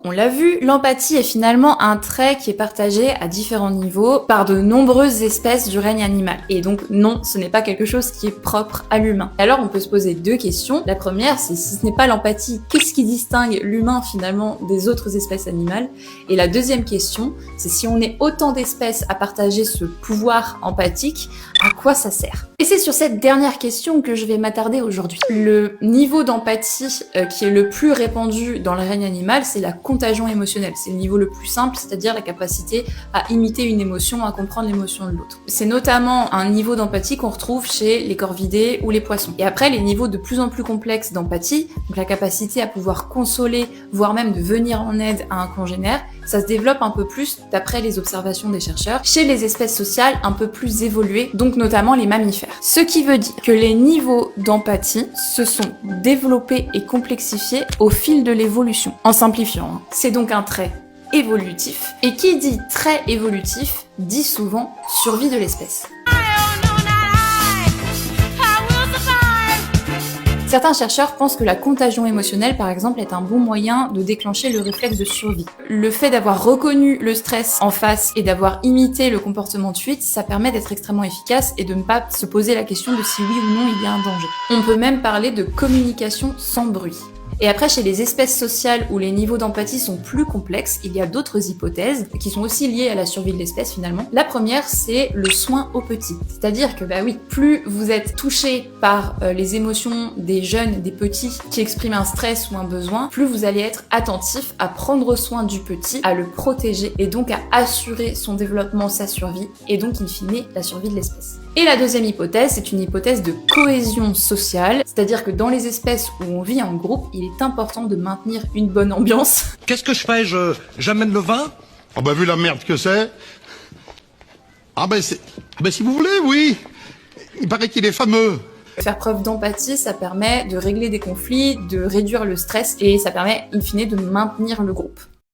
On l'a vu, l'empathie est finalement un trait qui est partagé à différents niveaux par de nombreuses espèces du règne animal. Et donc non, ce n'est pas quelque chose qui est propre à l'humain. Alors on peut se poser deux questions. La première, c'est si ce n'est pas l'empathie, qu'est-ce qui distingue l'humain finalement des autres espèces animales? Et la deuxième question, c'est si on est autant d'espèces à partager ce pouvoir empathique, à quoi ça sert? Et c'est sur cette dernière question que je vais m'attarder aujourd'hui. Le niveau d'empathie qui est le plus répandu dans le règne animal, c'est la contagion émotionnelle. C'est le niveau le plus simple, c'est-à-dire la capacité à imiter une émotion, à comprendre l'émotion de l'autre. C'est notamment un niveau d'empathie qu'on retrouve chez les corvidés ou les poissons. Et après, les niveaux de plus en plus complexes d'empathie, donc la capacité à pouvoir consoler, voire même de venir en aide à un congénère, ça se développe un peu plus, d'après les observations des chercheurs, chez les espèces sociales un peu plus évoluées, donc notamment les mammifères. Ce qui veut dire que les niveaux d'empathie se sont développés et complexifiés au fil de l'évolution. En simplifiant, hein. C'est donc un trait évolutif. Et qui dit trait évolutif dit souvent survie de l'espèce. Certains chercheurs pensent que la contagion émotionnelle, par exemple, est un bon moyen de déclencher le réflexe de survie. Le fait d'avoir reconnu le stress en face et d'avoir imité le comportement de fuite, ça permet d'être extrêmement efficace et de ne pas se poser la question de si oui ou non il y a un danger. On peut même parler de communication sans bruit. Et après, chez les espèces sociales où les niveaux d'empathie sont plus complexes, il y a d'autres hypothèses qui sont aussi liées à la survie de l'espèce finalement. La première, c'est le soin aux petits. C'est-à-dire que, bah oui, plus vous êtes touché par les émotions des jeunes, des petits qui expriment un stress ou un besoin, plus vous allez être attentif à prendre soin du petit, à le protéger et donc à assurer son développement, sa survie et donc in fine la survie de l'espèce. Et la deuxième hypothèse, c'est une hypothèse de cohésion sociale, c'est-à-dire que dans les espèces où on vit en groupe, il est important de maintenir une bonne ambiance. Qu'est-ce que je fais? J'amène le vin? Ah bah vu la merde que c'est. Ah bah c'est... Bah si vous voulez, oui. Il paraît qu'il est fameux. Faire preuve d'empathie, ça permet de régler des conflits, de réduire le stress et ça permet in fine de maintenir le groupe.